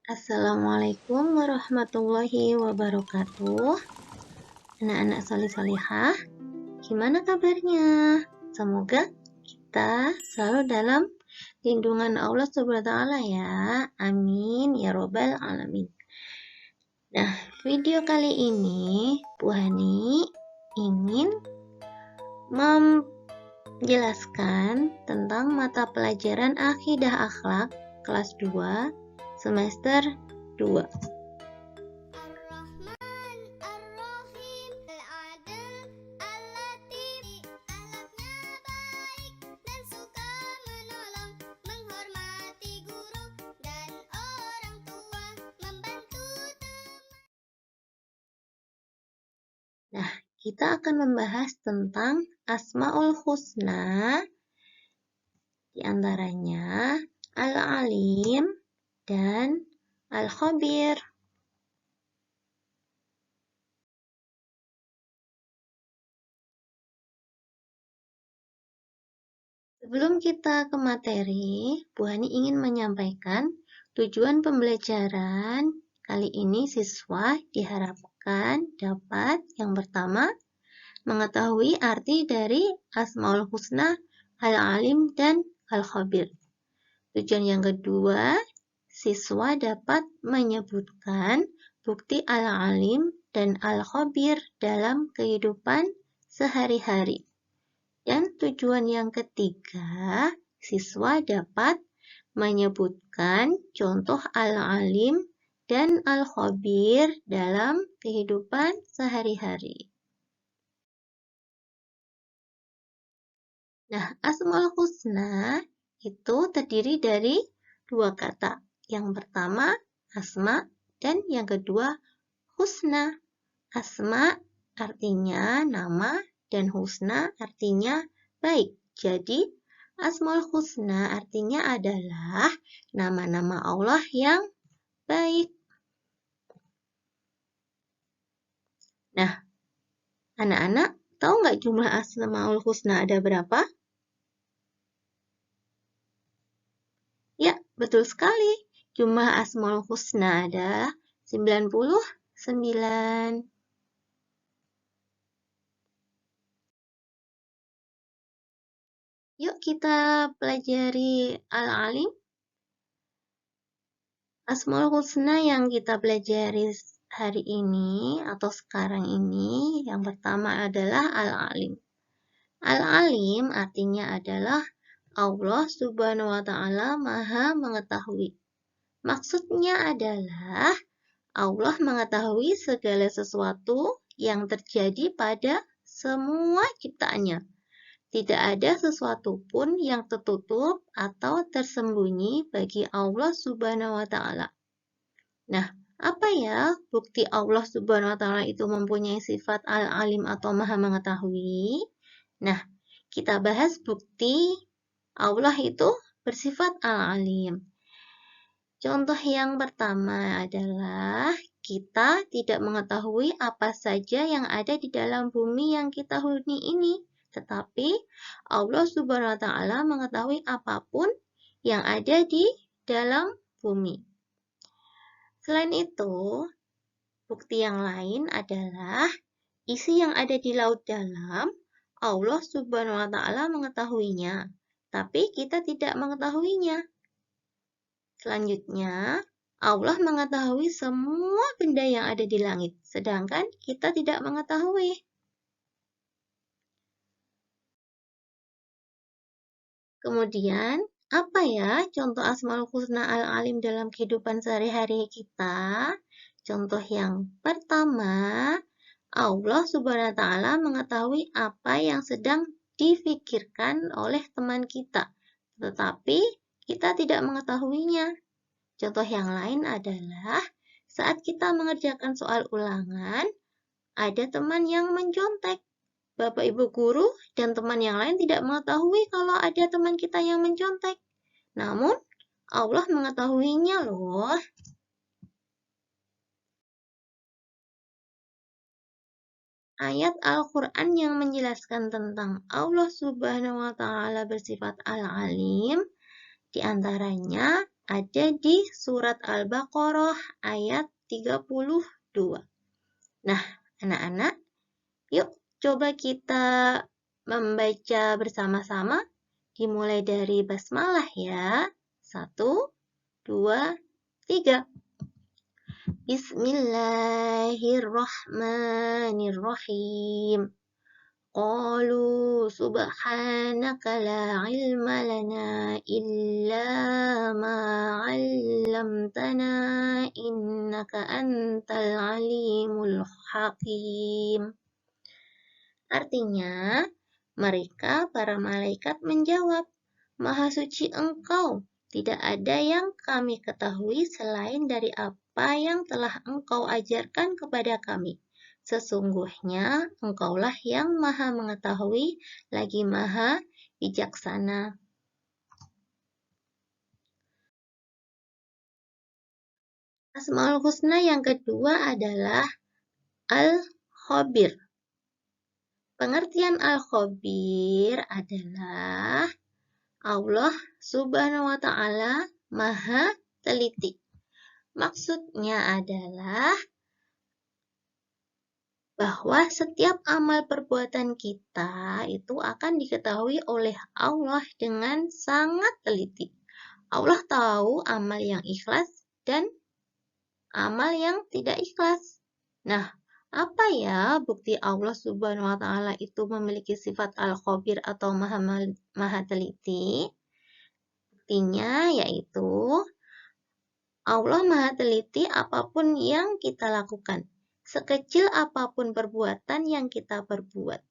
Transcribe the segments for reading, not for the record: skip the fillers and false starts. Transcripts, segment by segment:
Assalamualaikum warahmatullahi wabarakatuh. Anak-anak solih-solihah, gimana kabarnya? Semoga kita selalu dalam lindungan Allah Subhanahu wa Ta'ala ya. Amin ya Robbal Alamin. Nah, video kali ini Bu Hani ingin menjelaskan tentang mata pelajaran Akidah Akhlak kelas 2 semester 2. Nah, kita akan membahas tentang Asmaul Husna, di antaranya Al-Alim dan Al-Khabir. Sebelum kita ke materi, Bu Hani ingin menyampaikan tujuan pembelajaran kali ini siswa diharapkan dapat yang pertama mengetahui arti dari Asmaul Husna, Al-Alim, dan Al-Khabir. Tujuan yang kedua, siswa dapat menyebutkan bukti Al-Alim dan Al-Khabir dalam kehidupan sehari-hari. Dan tujuan yang ketiga, siswa dapat menyebutkan contoh Al-Alim dan Al-Khabir dalam kehidupan sehari-hari. Nah, Asmaul Husna itu terdiri dari dua kata. Yang pertama, asma, dan yang kedua, husna. Asma artinya nama, dan husna artinya baik. Jadi, Asmaul Husna artinya adalah nama-nama Allah yang baik. Nah, anak-anak tahu nggak jumlah Asmaul Husna ada berapa? Ya, betul sekali. Jumlah Asmaul Husna ada 99. Yuk kita pelajari Al-Alim. Asmaul Husna yang kita pelajari hari ini atau sekarang ini, yang pertama adalah Al-Alim. Al-Alim artinya adalah Allah Subhanahu wa Ta'ala Maha Mengetahui. Maksudnya adalah Allah mengetahui segala sesuatu yang terjadi pada semua ciptaannya. Tidak ada sesuatu pun yang tertutup atau tersembunyi bagi Allah Subhanahu wa Ta'ala. Nah, apa ya bukti Allah Subhanahu wa Ta'ala itu mempunyai sifat Al-Alim atau Maha Mengetahui? Nah, kita bahas bukti Allah itu bersifat Al-Alim. Contoh yang pertama adalah kita tidak mengetahui apa saja yang ada di dalam bumi yang kita huni ini. Tetapi Allah Subhanahu wa Ta'ala mengetahui apapun yang ada di dalam bumi. Selain itu, bukti yang lain adalah isi yang ada di laut dalam, Allah Subhanahu wa Ta'ala mengetahuinya, tapi kita tidak mengetahuinya. Selanjutnya, Allah mengetahui semua benda yang ada di langit, sedangkan kita tidak mengetahui. Kemudian, apa ya contoh Asmaul Husna Al-Alim dalam kehidupan sehari-hari kita? Contoh yang pertama, Allah Subhanahu wa Ta'ala mengetahui apa yang sedang difikirkan oleh teman kita, tetapi kita tidak mengetahuinya. Contoh yang lain adalah saat kita mengerjakan soal ulangan, ada teman yang mencontek. Bapak Ibu guru dan teman yang lain tidak mengetahui kalau ada teman kita yang mencontek. Namun, Allah mengetahuinya loh. Ayat Al-Quran yang menjelaskan tentang Allah Subhanahu wa Ta'ala bersifat Al-Alim, di antaranya ada di surat Al-Baqarah ayat 32. Nah, anak-anak, yuk coba kita membaca bersama-sama. Dimulai dari basmalah ya. 1, 2, 3. Bismillahirrahmanirrahim. Qalu subhanaka la ilma lana illa ma 'allamtana innaka antal alimul hakim. Artinya, mereka para malaikat menjawab, Maha suci Engkau, tidak ada yang kami ketahui selain dari apa yang telah Engkau ajarkan kepada kami. Sesungguhnya Engkaulah yang Maha mengetahui, lagi Maha bijaksana. Asmaul Husna yang kedua adalah Al-Khabir. Pengertian Al-Khabir adalah Allah Subhanahu wa Ta'ala Maha Teliti. Maksudnya adalah bahwa setiap amal perbuatan kita itu akan diketahui oleh Allah dengan sangat teliti. Allah tahu amal yang ikhlas dan amal yang tidak ikhlas. Nah, apa ya bukti Allah Subhanahu wa Ta'ala itu memiliki sifat Al-Khabir atau Maha Teliti? Buktinya yaitu Allah Maha Teliti apapun yang kita lakukan, sekecil apapun perbuatan yang kita perbuat.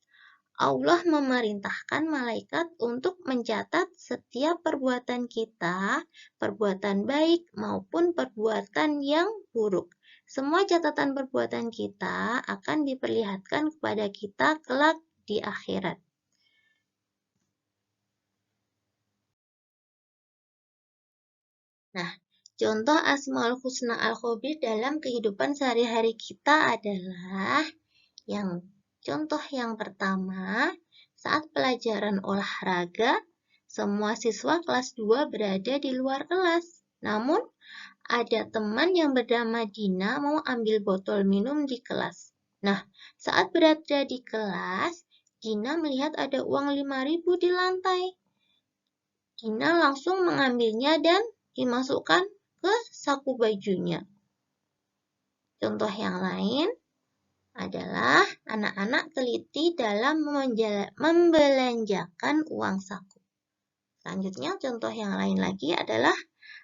Allah memerintahkan malaikat untuk mencatat setiap perbuatan kita, perbuatan baik maupun perbuatan yang buruk. Semua catatan perbuatan kita akan diperlihatkan kepada kita kelak di akhirat. Nah, contoh Asmaul Husna Al-Khabir dalam kehidupan sehari-hari kita adalah contoh yang pertama, saat pelajaran olahraga, semua siswa kelas 2 berada di luar kelas. Namun, ada teman yang bernama Dina mau ambil botol minum di kelas. Nah, saat berada di kelas, Dina melihat ada uang 5.000 di lantai. Dina langsung mengambilnya dan dimasukkan ke saku bajunya. Contoh yang lain adalah anak-anak teliti dalam membelanjakan uang saku. Selanjutnya, contoh yang lain lagi adalah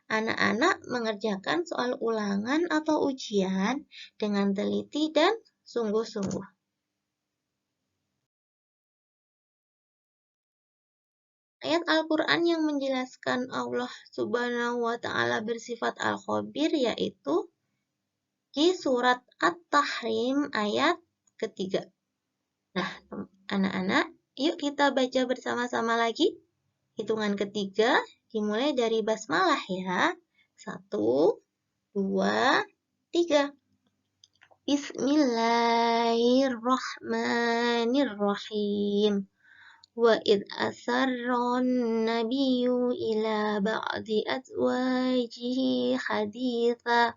anak-anak mengerjakan soal ulangan atau ujian dengan teliti dan sungguh-sungguh. Ayat Al-Quran yang menjelaskan Allah Subhanahu wa Ta'ala bersifat Al-Khabir yaitu di surat At-Tahrim ayat ketiga. Nah, anak-anak, yuk kita baca bersama-sama lagi. Hitungan ketiga dimulai dari basmalah ya. 1, 2, 3. Bismillahirrahmanirrahim. Wa id asarron nabiyyu ila ba'di azwajihi haditha.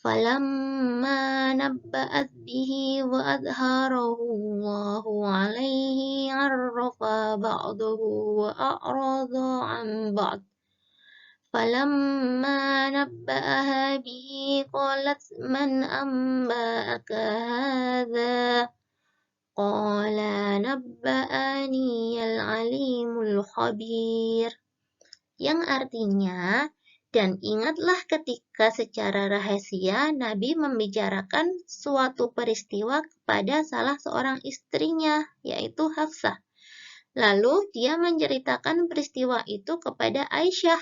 فلما نبأت به وأظهره الله عليه عرف بعضه وأعرض عن بعض فلما نبأها به قالت من أنبأك هذا قال نبأني العليم الخبير, yang artinya, dan ingatlah ketika secara rahasia Nabi membicarakan suatu peristiwa kepada salah seorang istrinya, yaitu Hafsah. Lalu dia menceritakan peristiwa itu kepada Aisyah,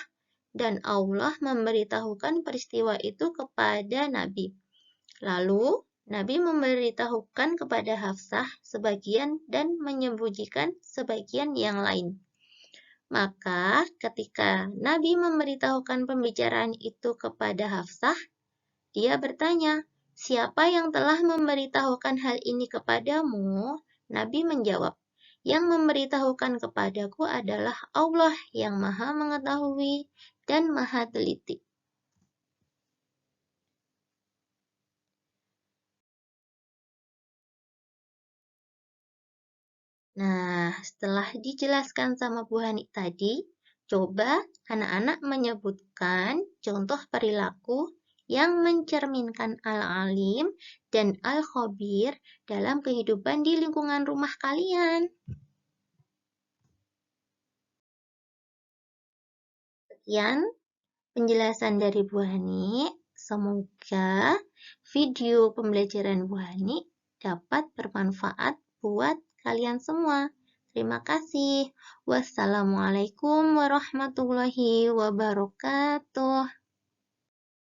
dan Allah memberitahukan peristiwa itu kepada Nabi. Lalu Nabi memberitahukan kepada Hafsah sebagian dan menyembunyikan sebagian yang lain. Maka ketika Nabi memberitahukan pembicaraan itu kepada Hafsah, dia bertanya, siapa yang telah memberitahukan hal ini kepadamu? Nabi menjawab, yang memberitahukan kepadaku adalah Allah yang Maha mengetahui, dan maha teliti. Nah, setelah dijelaskan sama Bu Hani tadi, coba anak-anak menyebutkan contoh perilaku yang mencerminkan al-alim dan al-khabir dalam kehidupan di lingkungan rumah kalian. Sekian penjelasan dari Bu Hani. Semoga video pembelajaran Bu Hani dapat bermanfaat buat kalian semua. Terima kasih. Wassalamualaikum warahmatullahi wabarakatuh.